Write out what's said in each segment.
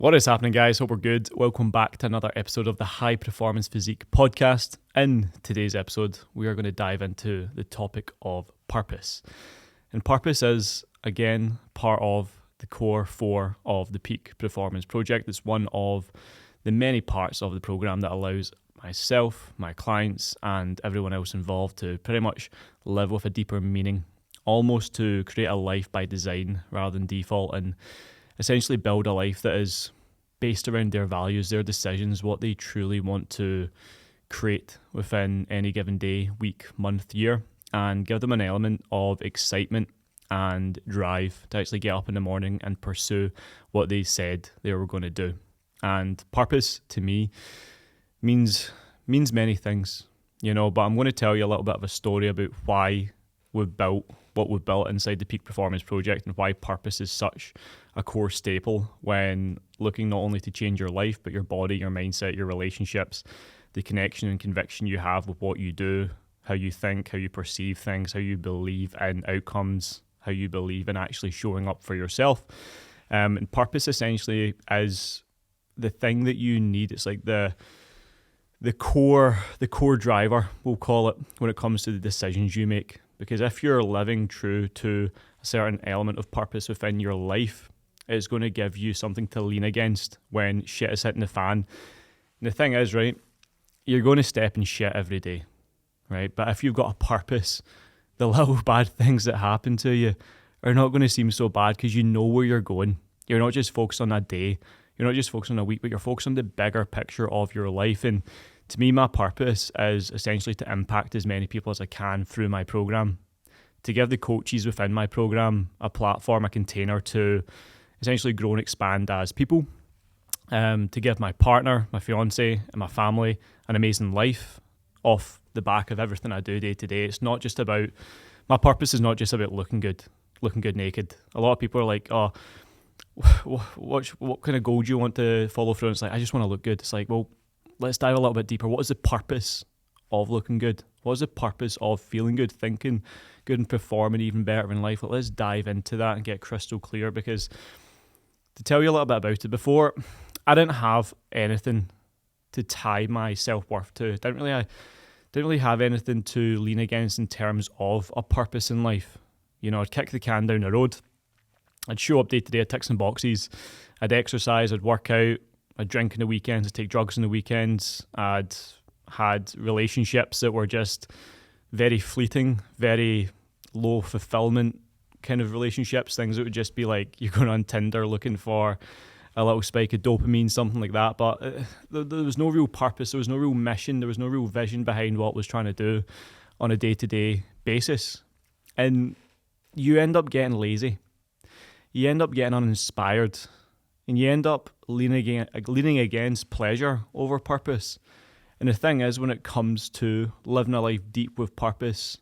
What is happening, guys? Hope we're good. Welcome back to another episode of the High Performance Physique Podcast. In today's episode, we are going to dive into the topic of purpose. And purpose is, again, part of the core four of the Peak Performance Project. It's one of the many parts of the program that allows myself, my clients, and everyone else involved to pretty much live with a deeper meaning, almost to create a life by design rather than default, and essentially build a life that is based around their values, their decisions, what they truly want to create within any given day, week, month, year, and give them an element of excitement and drive to actually get up in the morning and pursue what they said they were going to do. And purpose to me means many things, but I'm going to tell you a little bit of a story about why we've built what we've built inside the Peak Performance Project and why purpose is such a core staple when looking not only to change your life, but your body, your mindset, your relationships, the connection and conviction you have with what you do, how you think, how you perceive things, how you believe in outcomes, how you believe in actually showing up for yourself. And purpose essentially is the thing that you need. It's like the core driver, we'll call it, when it comes to the decisions you make. Because if you're living true to a certain element of purpose within your life, it's going to give you something to lean against when shit is hitting the fan. And the thing is, right, you're going to step in shit every day, right? But if you've got a purpose, the little bad things that happen to you are not going to seem so bad because you know where you're going. You're not just focused on a day. You're not just focused on a week, but you're focused on the bigger picture of your life. And to me, my purpose is essentially to impact as many people as I can through my program, to give the coaches within my program a platform, a container to essentially grow and expand as people, to give my partner, my fiance, and my family an amazing life off the back of everything I do day to day. It's not just about, my purpose is not just about looking good naked. A lot of people are like, oh, what kind of goal do you want to follow through? And it's like, I just want to look good. It's like, well, let's dive a little bit deeper. What is the purpose of looking good? What is the purpose of feeling good, thinking good, and performing even better in life? Let's dive into that and get crystal clear, because to tell you a little bit about it, before, I didn't have anything to tie my self-worth to. I didn't really have anything to lean against in terms of a purpose in life. I'd kick the can down the road. I'd show up day to day, I'd tick some boxes. I'd exercise, I'd work out, I'd drink on the weekends, I'd take drugs on the weekends. I'd had relationships that were just very fleeting, very low fulfillment kind of relationships, things that would just be like you're going on Tinder looking for a little spike of dopamine, something like that. But there was no real purpose, there was no real mission, there was no real vision behind what I was trying to do on a day-to-day basis. And you end up getting lazy. You end up getting uninspired. And you end up leaning against pleasure over purpose. And the thing is, when it comes to living a life deep with purpose,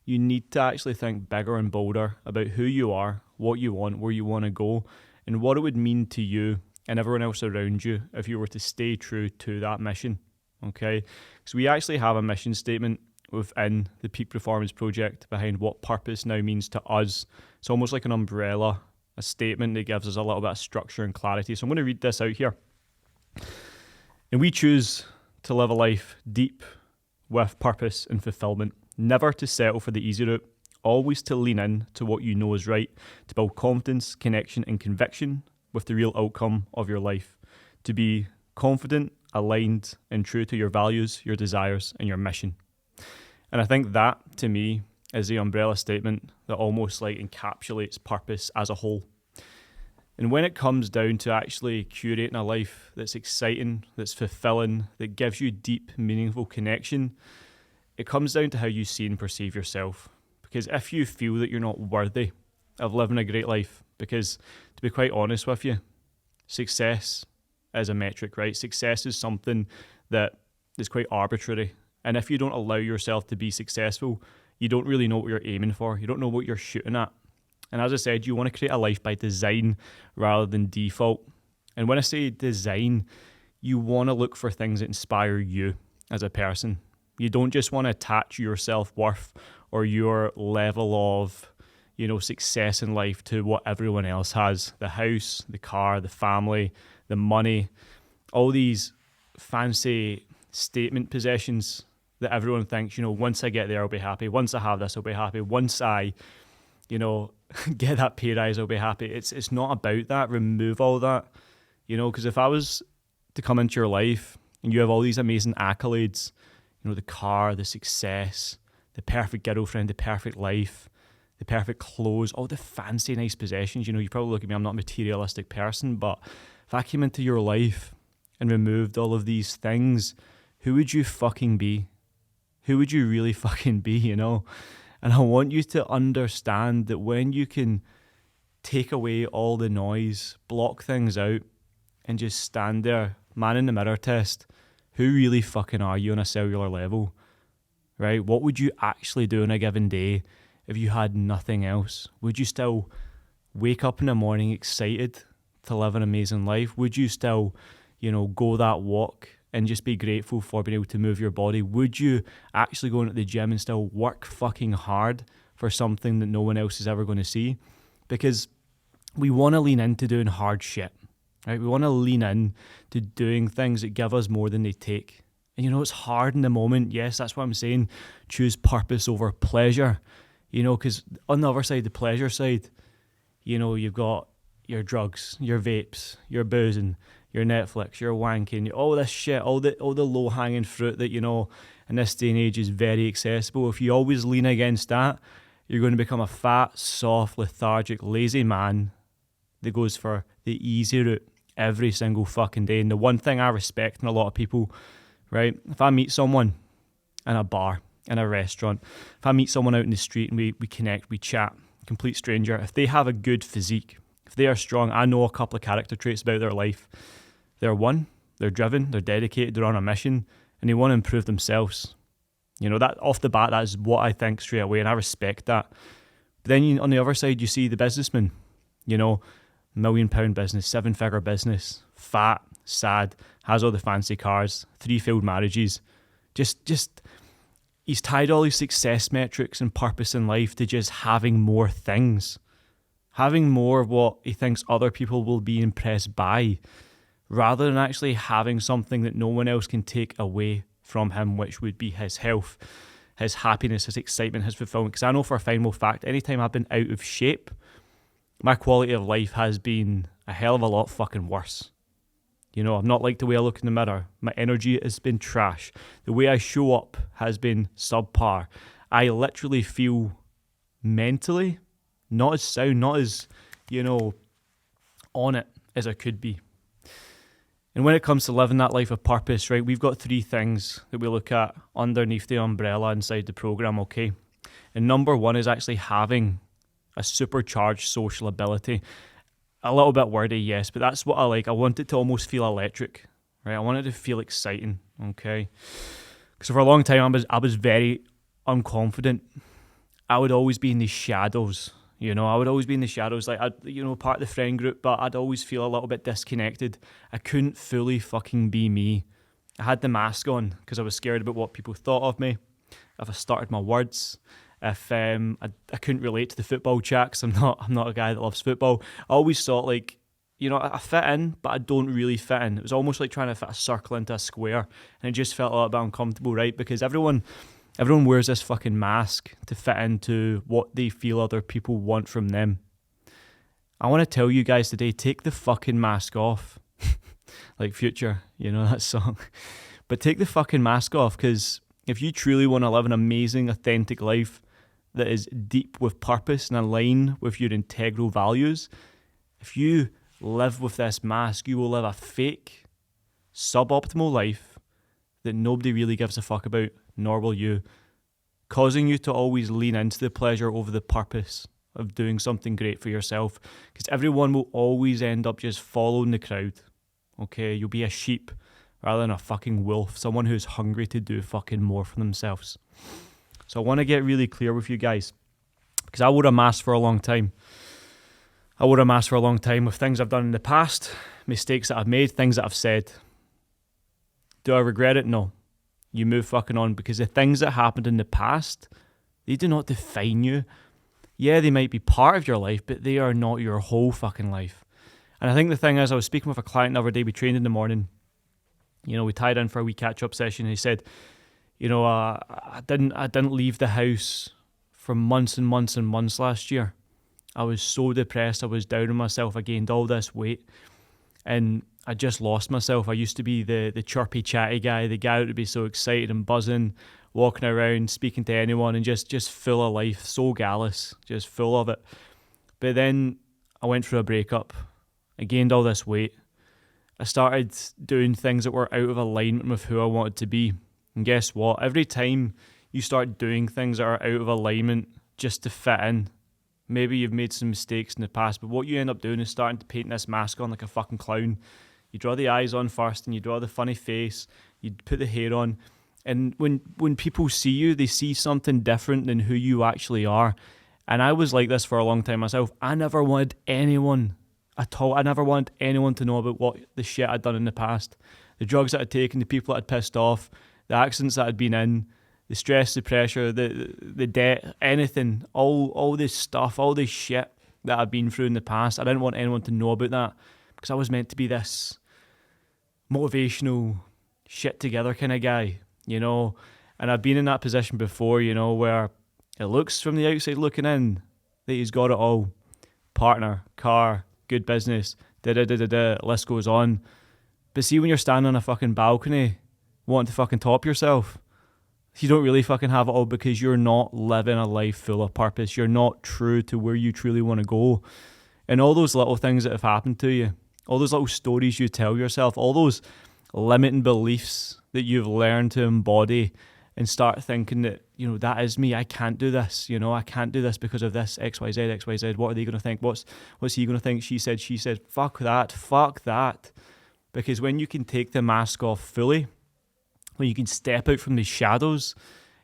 you need to actually think bigger and bolder about who you are, what you want, where you want to go, and what it would mean to you and everyone else around you if you were to stay true to that mission, okay? So we actually have a mission statement within the Peak Performance Project behind what purpose now means to us. It's almost like an umbrella, a statement that gives us a little bit of structure and clarity. So I'm going to read this out here. And we choose to live a life deep with purpose and fulfillment, never to settle for the easy route, always to lean in to what you know is right, to build confidence, connection, and conviction with the real outcome of your life, to be confident, aligned, and true to your values, your desires, and your mission. And I think that, to me, is the umbrella statement that almost like encapsulates purpose as a whole. And when it comes down to actually curating a life that's exciting, that's fulfilling, that gives you deep, meaningful connection, it comes down to how you see and perceive yourself. Because if you feel that you're not worthy of living a great life, because to be quite honest with you, success is a metric, right? Success is something that is quite arbitrary. And if you don't allow yourself to be successful, you don't really know what you're aiming for. You don't know what you're shooting at. And as I said, you want to create a life by design rather than default. And when I say design, you want to look for things that inspire you as a person. You don't just want to attach your self-worth or your level of, success in life to what everyone else has. The house, the car, the family, the money, all these fancy statement possessions that everyone thinks, once I get there, I'll be happy. Once I have this, I'll be happy. Once I, get that pay rise, I'll be happy. It's not about that. Remove all that, because if I was to come into your life and you have all these amazing accolades, the car, the success, the perfect girlfriend, the perfect life, the perfect clothes, all the fancy, nice possessions, you probably look at me, I'm not a materialistic person, but if I came into your life and removed all of these things, who would you fucking be? Who would you really fucking be, And I want you to understand that when you can take away all the noise, block things out, and just stand there, man in the mirror test, who really fucking are you on a cellular level, right? What would you actually do on a given day if you had nothing else? Would you still wake up in the morning excited to live an amazing life? Would you still, go that walk and just be grateful for being able to move your body? Would you actually go into the gym and still work fucking hard for something that no one else is ever going to see? Because we want to lean into doing hard shit, right? We want to lean in to doing things that give us more than they take. And it's hard in the moment. Yes, that's what I'm saying. Choose purpose over pleasure. Because on the other side, the pleasure side, you've got your drugs, your vapes, your boozing, your Netflix, your wanking, all this shit, all the low-hanging fruit that, in this day and age is very accessible. If you always lean against that, you're going to become a fat, soft, lethargic, lazy man that goes for the easy route every single fucking day. And the one thing I respect in a lot of people, right, if I meet someone in a bar, in a restaurant, if I meet someone out in the street and we connect, we chat, complete stranger, if they have a good physique, if they are strong, I know a couple of character traits about their life. They're driven, they're dedicated, they're on a mission, and they want to improve themselves. That off the bat, that is what I think straight away, and I respect that. But then on the other side, you see the businessman, £1 million business, 7-figure business, fat, sad, has all the fancy cars, 3 failed marriages, just he's tied all his success metrics and purpose in life to just having more things, having more of what he thinks other people will be impressed by, rather than actually having something that no one else can take away from him, which would be his health, his happiness, his excitement, his fulfillment. Because I know for a final fact, anytime I've been out of shape, my quality of life has been a hell of a lot fucking worse. I've not liked the way I look in the mirror. My energy has been trash. The way I show up has been subpar. I literally feel mentally not as sound, not as, on it as I could be. And when it comes to living that life of purpose, right, we've got 3 things that we look at underneath the umbrella inside the program, okay? And number 1 is actually having a supercharged social ability. A little bit wordy, yes, but that's what I like. I want it to almost feel electric, right? I want it to feel exciting, okay? Because for a long time, I was very unconfident. I would always be in the shadows, I would always be in the shadows, like, part of the friend group, but I'd always feel a little bit disconnected. I couldn't fully fucking be me. I had the mask on because I was scared about what people thought of me, if I started my words, if I couldn't relate to the football chat because I'm not a guy that loves football. I always thought, like, I fit in, but I don't really fit in. It was almost like trying to fit a circle into a square, and it just felt a little bit uncomfortable, right? Because everyone wears this fucking mask to fit into what they feel other people want from them. I want to tell you guys today, take the fucking mask off. Like Future, that song. But take the fucking mask off, because if you truly want to live an amazing, authentic life that is deep with purpose and align with your integral values, if you live with this mask, you will live a fake, suboptimal life that nobody really gives a fuck about, nor will you, causing you to always lean into the pleasure over the purpose of doing something great for yourself, because everyone will always end up just following the crowd, okay? You'll be a sheep rather than a fucking wolf, someone who's hungry to do fucking more for themselves. So I want to get really clear with you guys, because I wore a mask for a long time. With things I've done in the past, mistakes that I've made, things that I've said. Do I regret it? No. You move fucking on, because the things that happened in the past, they do not define you. Yeah, they might be part of your life, but they are not your whole fucking life. And I think the thing is, I was speaking with a client the other day, we trained in the morning, we tied in for a wee catch-up session, and he said, I didn't leave the house for months and months and months last year. I was so depressed, I was down on myself, I gained all this weight, and I just lost myself. I used to be the chirpy, chatty guy, the guy that would be so excited and buzzing, walking around, speaking to anyone, and just full of life, so gallus, just full of it. But then I went through a breakup, I gained all this weight, I started doing things that were out of alignment with who I wanted to be. And guess what? Every time you start doing things that are out of alignment just to fit in, maybe you've made some mistakes in the past, but what you end up doing is starting to paint this mask on like a fucking clown. You draw the eyes on first, and you draw the funny face, you put the hair on, and when people see you, they see something different than who you actually are. And I was like this for a long time myself. I never wanted anyone at all. I never wanted anyone to know about what the shit I'd done in the past. The drugs that I'd taken, the people that I'd pissed off, the accidents that I'd been in, the stress, the pressure, the debt, anything, all this stuff, all this shit that I've been through in the past. I didn't want anyone to know about that because I was meant to be this motivational shit together kind of guy, and I've been in that position before, where it looks from the outside looking in that he's got it all. Partner, car, good business, list goes on. But see, when you're standing on a fucking balcony wanting to fucking top yourself, you don't really fucking have it all because you're not living a life full of purpose. You're not true to where you truly want to go. And all those little things that have happened to you, all those little stories you tell yourself, all those limiting beliefs that you've learned to embody and start thinking that, that is me, I can't do this, I can't do this because of this, XYZ, what are they going to think, what's he going to think, she said, fuck that. Because when you can take the mask off fully, when you can step out from the shadows,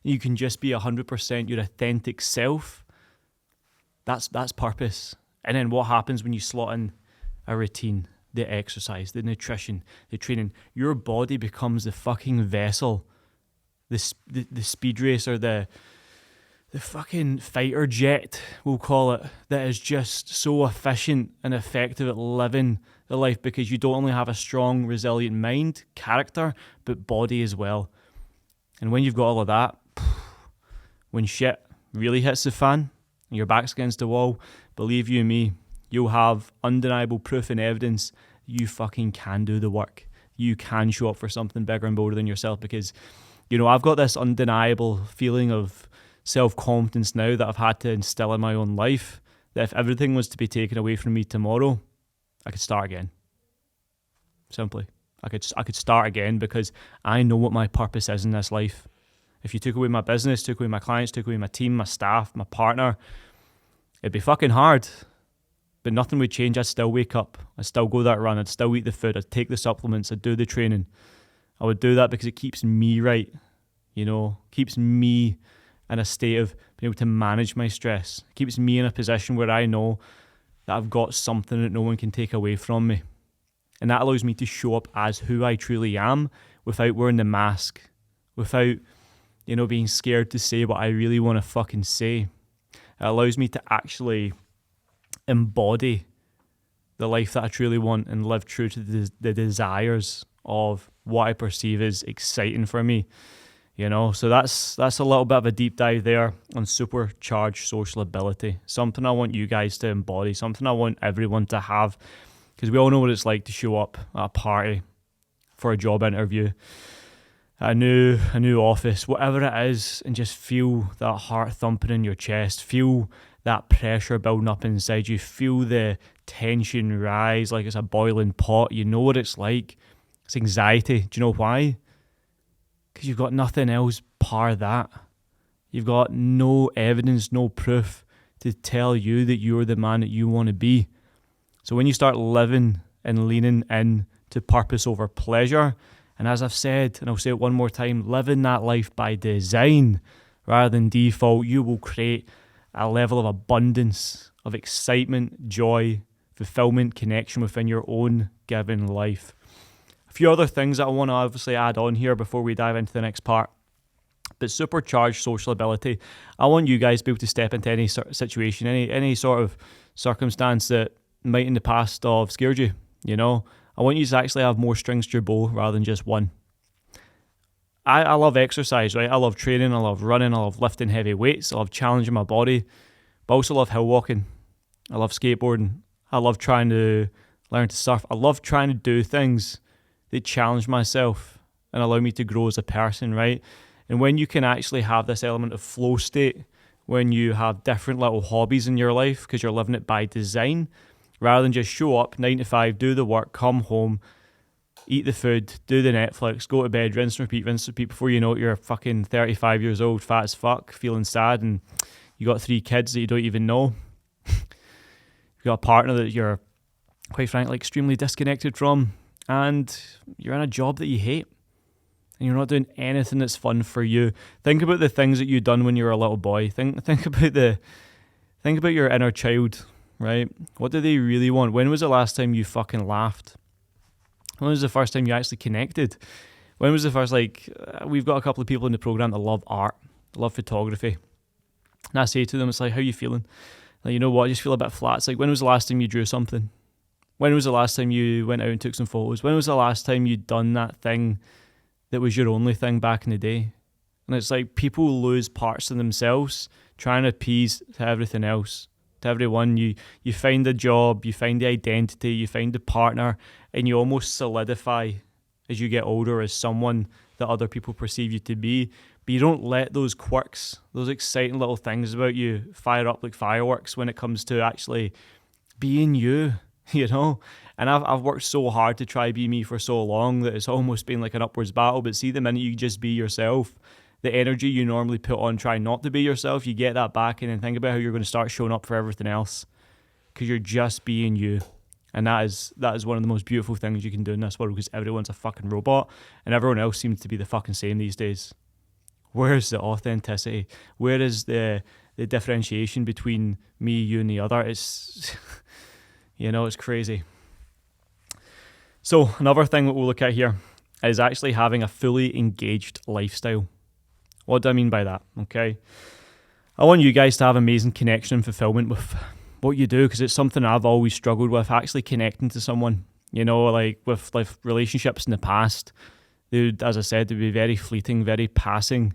and you can just be 100% your authentic self, that's purpose. And then what happens when you slot in a routine, the exercise, the nutrition, the training? Your body becomes the fucking vessel, the speed racer, the fucking fighter jet, we'll call it, that is just so efficient and effective at living the life, because you don't only have a strong, resilient mind, character, but body as well. And when you've got all of that, when shit really hits the fan and your back's against the wall, believe you me, you'll have undeniable proof and evidence you fucking can do the work. You can show up for something bigger and bolder than yourself, because, I've got this undeniable feeling of self-confidence now that I've had to instill in my own life, that if everything was to be taken away from me tomorrow, I could start again. Simply. I could start again, because I know what my purpose is in this life. If you took away my business, took away my clients, took away my team, my staff, my partner, it'd be fucking hard. But nothing would change. I'd still wake up. I'd still go that run. I'd still eat the food. I'd take the supplements. I'd do the training. I would do that because it keeps me right. Keeps me in a state of being able to manage my stress. It keeps me in a position where I know that I've got something that no one can take away from me. And that allows me to show up as who I truly am without wearing the mask, without, being scared to say what I really want to fucking say. It allows me to actually embody the life that I truly want and live true to the desires of what I perceive as exciting for me. So that's a little bit of a deep dive there on supercharged social ability. Something I want you guys to embody, something I want everyone to have, because we all know what it's like to show up at a party, for a job interview, a new office, whatever it is, and just feel that heart thumping in your chest, feel that pressure building up inside you, feel the tension rise like it's a boiling pot. You know what it's like. It's anxiety. Do you know why? Because you've got nothing else par that. You've got no evidence, no proof to tell you that you're the man that you want to be. So when you start living and leaning in to purpose over pleasure, and as I've said, and I'll say it one more time, living that life by design rather than default, you will create a level of abundance, of excitement, joy, fulfillment, connection within your own given life. A few other things that I want to obviously add on here before we dive into the next part. But supercharged social ability, I want you guys to be able to step into any sort of situation, any sort of circumstance that might in the past have scared you, you know. I want you to actually have more strings to your bow rather than just one. I love exercise, right? I love training, I love running, I love lifting heavy weights, I love challenging my body, but I also love hill walking. I love skateboarding. I love trying to learn to surf. I love trying to do things that challenge myself and allow me to grow as a person, right? And when you can actually have this element of flow state, when you have different little hobbies in your life because you're living it by design, rather than just show up 9 to 5, do the work, come home, eat the food, do the Netflix, go to bed, rinse and repeat before you know it, you're fucking 35 years old, fat as fuck, feeling sad, and you got 3 kids that you don't even know. You've got a partner that you're, quite frankly, extremely disconnected from, and you're in a job that you hate, and you're not doing anything that's fun for you. Think about the things that you've done when you were a little boy. Think about your inner child, right? What do they really want? When was the last time you fucking laughed? When was the first time you actually connected? When was the first, we've got a couple of people in the program that love art, love photography. And I say to them, it's like, how you feeling? Like, you know what, I just feel a bit flat. It's like, when was the last time you drew something? When was the last time you went out and took some photos? When was the last time you'd done that thing that was your only thing back in the day? And it's like people lose parts of themselves trying to appease to everything else. To everyone, you find a job, you find the identity, you find the partner, and you almost solidify as you get older as someone that other people perceive you to be. But you don't let those quirks, those exciting little things about you fire up like fireworks when it comes to actually being you, you know? And I've worked so hard to try be me for so long that it's almost been like an upwards battle. But see, the minute you just be yourself, the energy you normally put on trying not to be yourself, you get that back, and then think about how you're going to start showing up for everything else because you're just being you. And that is one of the most beautiful things you can do in this world, because everyone's a fucking robot and everyone else seems to be the fucking same these days. Where's the authenticity? Where is the differentiation between me, you, and the other? It's, it's crazy. So another thing that we'll look at here is actually having a fully engaged lifestyle. What do I mean by that? Okay. I want you guys to have amazing connection and fulfillment with what you do, because it's something I've always struggled with, actually connecting to someone. Like with relationships in the past, they would, as I said, they'd be very fleeting, very passing.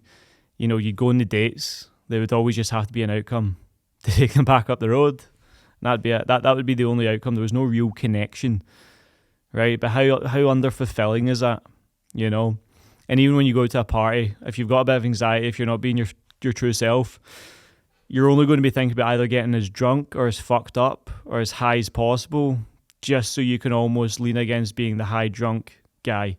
You'd go on the dates, they would always just have to be an outcome to take them back up the road. And that'd be it. That would be the only outcome. There was no real connection, right? But how under-fulfilling is that, And even when you go to a party, if you've got a bit of anxiety, if you're not being your true self, you're only going to be thinking about either getting as drunk or as fucked up or as high as possible, just so you can almost lean against being the high drunk guy.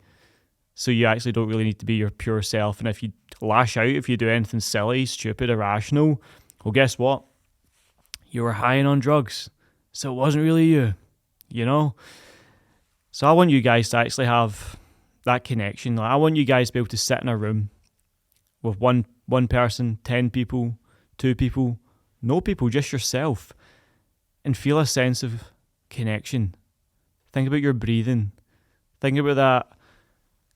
So you actually don't really need to be your pure self. And if you lash out, if you do anything silly, stupid, irrational, well, guess what? You were high and on drugs. So it wasn't really you, So I want you guys to actually have that connection. I want you guys to be able to sit in a room with one person, 10 people, 2 people, no people, just yourself, and feel a sense of connection. Think about your breathing. Think about that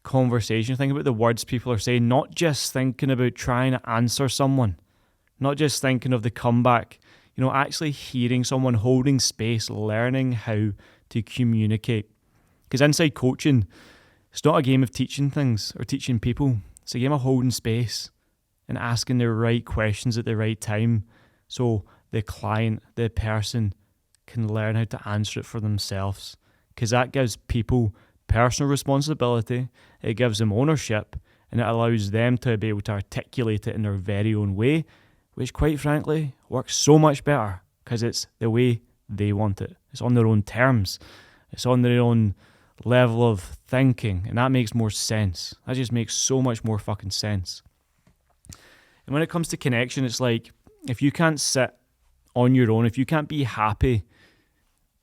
conversation. Think about the words people are saying, not just thinking about trying to answer someone, not just thinking of the comeback, actually hearing someone, holding space, learning how to communicate. Because inside coaching, it's not a game of teaching things or teaching people. It's a game of holding space and asking the right questions at the right time so the client, the person, can learn how to answer it for themselves. Because that gives people personal responsibility, it gives them ownership, and it allows them to be able to articulate it in their very own way, which quite frankly works so much better because it's the way they want it. It's on their own terms. It's on their own level of thinking, and that makes more sense. That just makes so much more fucking sense. And when it comes to connection, it's like, if you can't sit on your own, if you can't be happy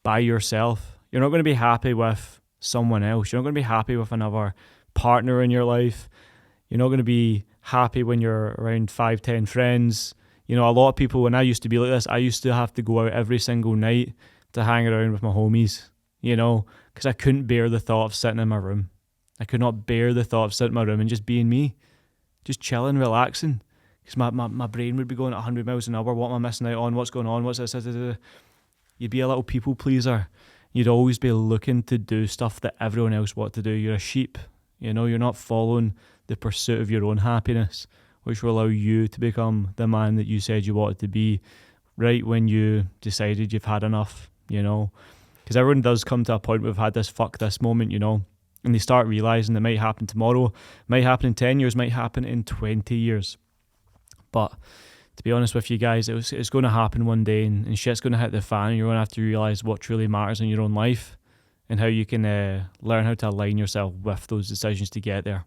by yourself, you're not going to be happy with someone else. You're not going to be happy with another partner in your life. You're not going to be happy when you're around 5-10 friends. A lot of people, when I used to be like this, I used to have to go out every single night to hang around with my homies, because I couldn't bear the thought of sitting in my room. I could not bear the thought of sitting in my room and just being me. just chilling, relaxing. Because my brain would be going at 100 miles an hour. What am I missing out on? What's going on? What's this? You'd be a little people pleaser. You'd always be looking to do stuff that everyone else wants to do. You're a sheep. You're not following the pursuit of your own happiness, which will allow you to become the man that you said you wanted to be right when you decided you've had enough, Because everyone does come to a point where they've had this fuck this moment, and they start realising it might happen tomorrow, might happen in 10 years, might happen in 20 years. But to be honest with you guys, it's going to happen one day, and shit's going to hit the fan, and you're going to have to realise what truly matters in your own life and how you can learn how to align yourself with those decisions to get there.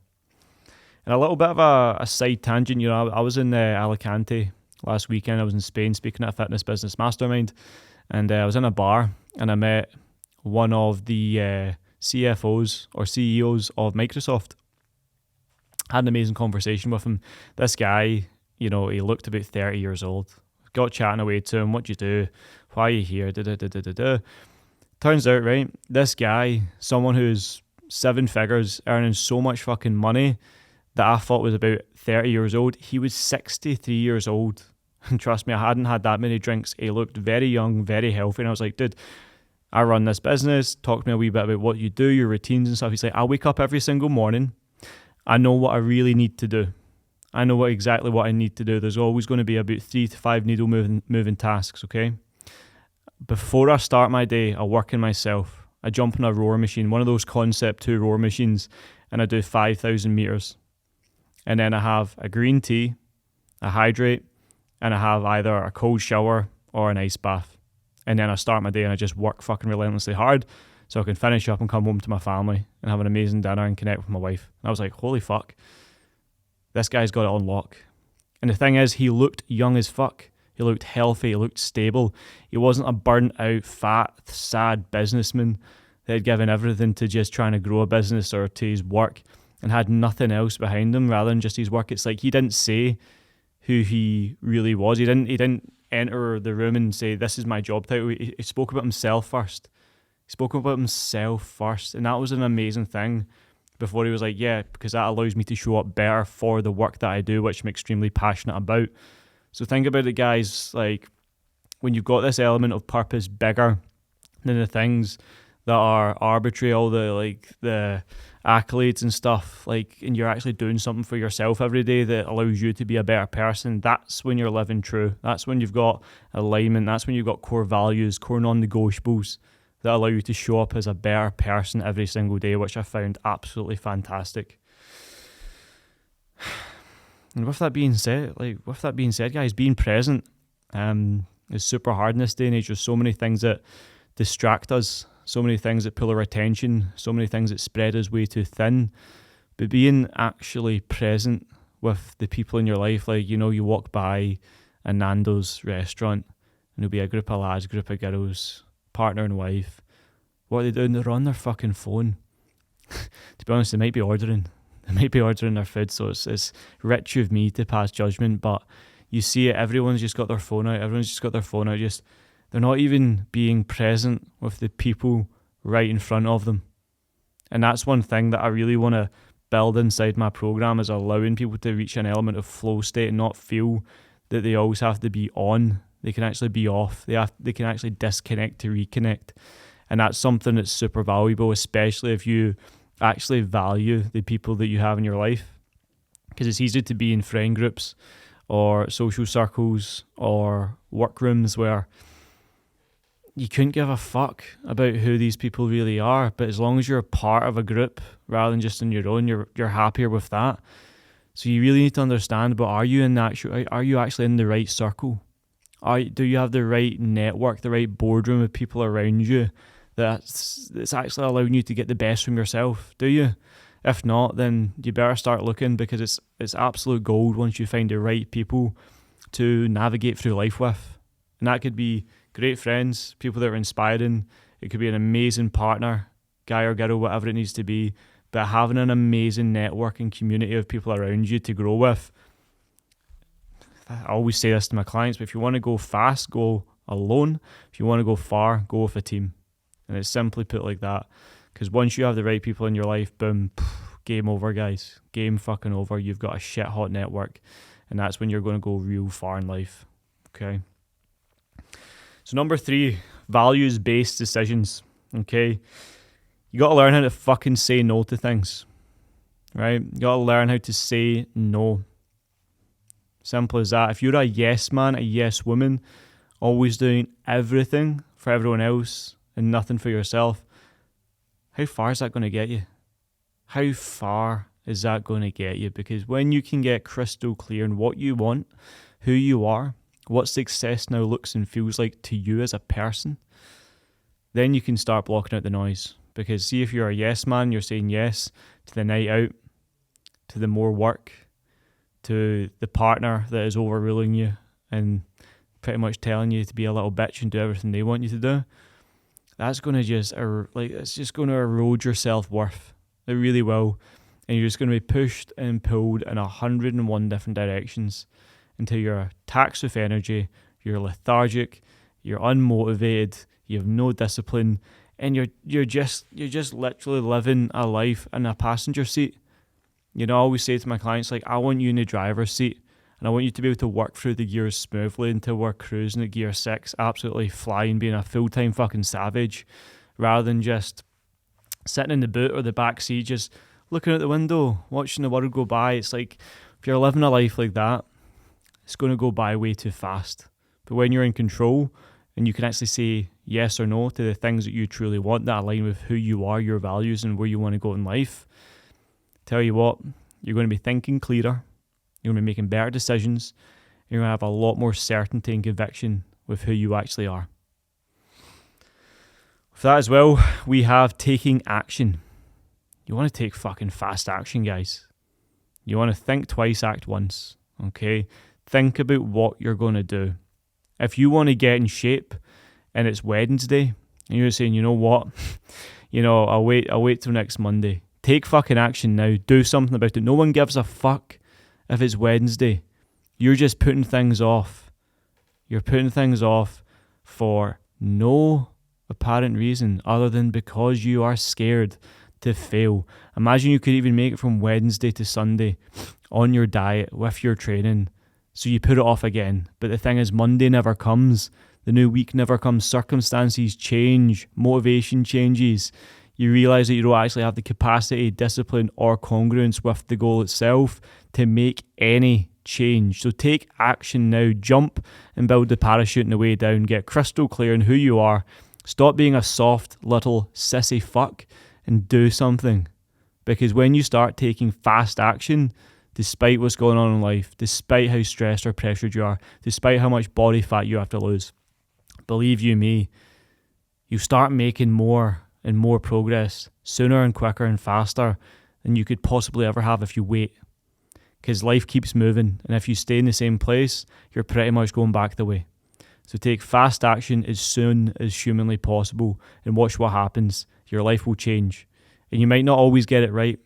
And a little bit of a side tangent, I was in Alicante last weekend. I was in Spain speaking at a fitness business mastermind, and I was in a bar, and I met one of the CFOs or CEOs of Microsoft. Had an amazing conversation with him. This guy, he looked about 30 years old. Got chatting away to him. What do you do? Why are you here? Turns out, right, this guy, someone who's 7 figures, earning so much fucking money that I thought was about 30 years old, he was 63 years old. And trust me, I hadn't had that many drinks. He looked very young, very healthy. And I was like, dude, I run this business. Talk to me a wee bit about what you do, your routines and stuff. He's like, I wake up every single morning. I know what I really need to do. I know exactly what I need to do. There's always going to be about 3 to 5 needle moving tasks, okay? Before I start my day, I work in myself. I jump on a rower machine, one of those Concept 2 rower machines, and I do 5,000 meters. And then I have a green tea, I hydrate, and I have either a cold shower or an ice bath. And then I start my day and I just work fucking relentlessly hard so I can finish up and come home to my family and have an amazing dinner and connect with my wife. And I was like, holy fuck, this guy's got it on lock. And the thing is, he looked young as fuck. He looked healthy. He looked stable. He wasn't a burnt out, fat, sad businessman that had given everything to just trying to grow a business or to his work and had nothing else behind him rather than just his work. It's like he didn't say who he really was. He didn't enter the room and say, this is my job title. He spoke about himself first. And that was an amazing thing before he was like, yeah, because that allows me to show up better for the work that I do, which I'm extremely passionate about. So think about it, guys, like when you've got this element of purpose bigger than the things that are arbitrary, all the accolades and stuff, and you're actually doing something for yourself every day that allows you to be a better person, that's when you're living true. That's when you've got alignment. That's when you've got core values, core non-negotiables that allow you to show up as a better person every single day, which I found absolutely fantastic. And with that being said, guys, being present is super hard in this day and age. There's so many things that distract us, so many things that pull our attention, so many things that spread us way too thin. But being actually present with the people in your life, you walk by a Nando's restaurant and there'll be a group of lads, group of girls, partner and wife. What are they doing? They're on their fucking phone. To be honest, they might be ordering their food, so it's rich of me to pass judgment, but you see it, everyone's just got their phone out, just they're not even being present with the people right in front of them. And that's one thing that I really want to build inside my program, is allowing people to reach an element of flow state and not feel that they always have to be on. They can actually be off. They can actually disconnect to reconnect. And that's something that's super valuable, especially if you actually value the people that you have in your life. Because it's easy to be in friend groups or social circles or workrooms where you couldn't give a fuck about who these people really are. But as long as you're a part of a group rather than just on your own, you're happier with that. So you really need to understand, but are you actually in the right circle? Do you have the right network, the right boardroom of people around you that's actually allowing you to get the best from yourself? Do you? If not, then you better start looking, because it's absolute gold once you find the right people to navigate through life with. And that could be great friends, people that are inspiring. It could be an amazing partner, guy or girl, whatever it needs to be. But having an amazing network and community of people around you to grow with. I always say this to my clients, but if you want to go fast, go alone. If you want to go far, go with a team. And it's simply put like that. Because once you have the right people in your life, boom, game over, guys. Game fucking over. You've got a shit hot network, and that's when you're going to go real far in life. Okay. So number 3, values-based decisions. Okay. You got to learn how to fucking say no to things, right? You got to learn how to say no. Simple as that. If you're a yes man, a yes woman, always doing everything for everyone else and nothing for yourself, how far is that going to get you? How far is that going to get you? Because when you can get crystal clear on what you want, who you are, what success now looks and feels like to you as a person, then you can start blocking out the noise. Because see, if you're a yes man, you're saying yes to the night out, to the more work, to the partner that is overruling you and pretty much telling you to be a little bitch and do everything they want you to do. That's going to just, it's just going to erode your self-worth. It really will. And you're just going to be pushed and pulled in 101 different directions until you're taxed with energy, you're lethargic, you're unmotivated, you have no discipline, and you're just literally living a life in a passenger seat. You know, I always say to my clients, like, I want you in the driver's seat, and I want you to be able to work through the gears smoothly until we're cruising at gear 6, absolutely flying, being a full-time fucking savage, rather than just sitting in the boot or the back seat, just looking out the window, watching the world go by. It's like, if you're living a life like that, it's going to go by way too fast. But when you're in control and you can actually say yes or no to the things that you truly want that align with who you are, your values, and where you want to go in life, tell you what, you're going to be thinking clearer, you're going to be making better decisions, and you're going to have a lot more certainty and conviction with who you actually are. With that as well, we have taking action. You want to take fucking fast action, guys. You want to think twice, act once, okay? Think about what you're going to do. If you want to get in shape and it's Wednesday, and you're saying, you know what, I'll wait till next Monday. Take fucking action now. Do something about it. No one gives a fuck if it's Wednesday. You're just putting things off. You're putting things off for no apparent reason other than because you are scared to fail. Imagine you could even make it from Wednesday to Sunday on your diet with your training. So you put it off again. But the thing is, Monday never comes. The new week never comes. Circumstances change. Motivation changes. You realise that you don't actually have the capacity, discipline, or congruence with the goal itself to make any change. So take action now. Jump and build the parachute on the way down. Get crystal clear on who you are. Stop being a soft little sissy fuck and do something. Because when you start taking fast action, despite what's going on in life, despite how stressed or pressured you are, despite how much body fat you have to lose, believe you me, you start making more and more progress sooner and quicker and faster than you could possibly ever have if you wait. Because life keeps moving, and if you stay in the same place, you're pretty much going back the way. So take fast action as soon as humanly possible and watch what happens. Your life will change. And you might not always get it right.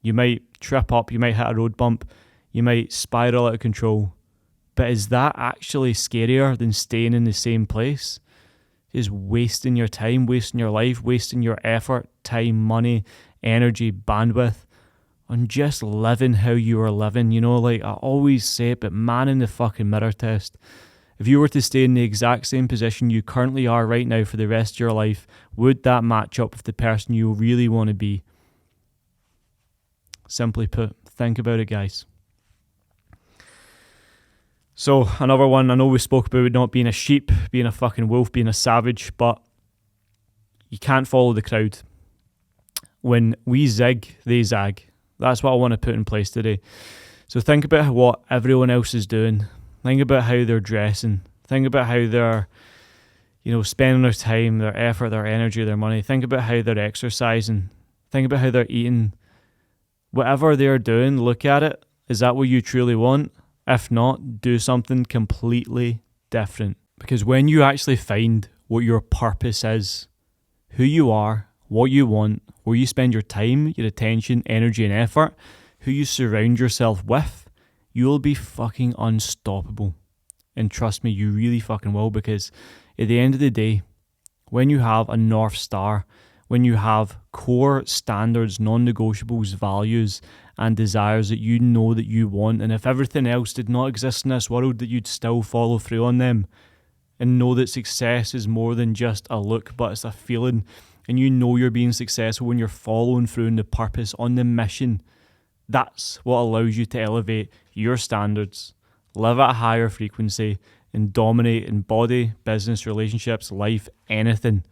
You might trip up, you might hit a road bump, you might spiral out of control. But is that actually scarier than staying in the same place? Is wasting your time, wasting your life, wasting your effort, time, money, energy, bandwidth on just living how you are living. You know, like I always say it, but man in the fucking mirror test. If you were to stay in the exact same position you currently are right now for the rest of your life, would that match up with the person you really want to be? Simply put, think about it, guys. So, another one, I know we spoke about not being a sheep, being a fucking wolf, being a savage, but you can't follow the crowd. When we zig, they zag. That's what I want to put in place today. So think about what everyone else is doing. Think about how they're dressing. Think about how they're, spending their time, their effort, their energy, their money. Think about how they're exercising. Think about how they're eating. Whatever they're doing, look at it. Is that what you truly want? If not, do something completely different. Because when you actually find what your purpose is, who you are, what you want, where you spend your time, your attention, energy, and effort, who you surround yourself with, you'll be fucking unstoppable. And trust me, you really fucking will, because at the end of the day, when you have a North Star, when you have core standards, non-negotiables, values and desires that you know that you want, and if everything else did not exist in this world, that you'd still follow through on them, and know that success is more than just a look, but it's a feeling, and you know you're being successful when you're following through on the purpose, on the mission. That's what allows you to elevate your standards, live at a higher frequency, and dominate in body, business, relationships, life, anything.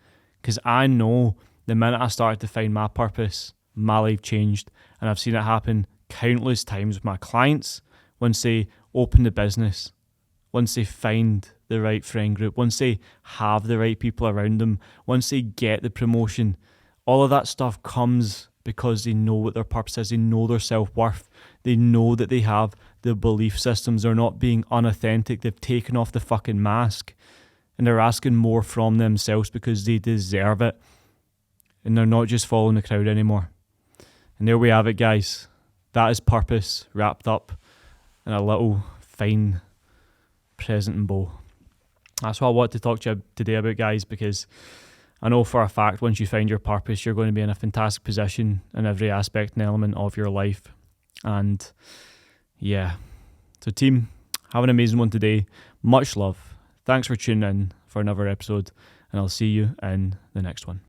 Because I know the minute I started to find my purpose, my life changed. And I've seen it happen countless times with my clients once they open the business, once they find the right friend group, once they have the right people around them, once they get the promotion. All of that stuff comes because they know what their purpose is, they know their self-worth, they know that they have the belief systems, they're not being unauthentic, they've taken off the fucking mask, and they're asking more from themselves because they deserve it, and they're not just following the crowd anymore. And there we have it, guys. That is purpose wrapped up in a little fine present and bow. That's what I want to talk to you today about, guys, because I know for a fact once you find your purpose, you're going to be in a fantastic position in every aspect and element of your life. And yeah, so team, have an amazing one today. Much love. Thanks for tuning in for another episode, and I'll see you in the next one.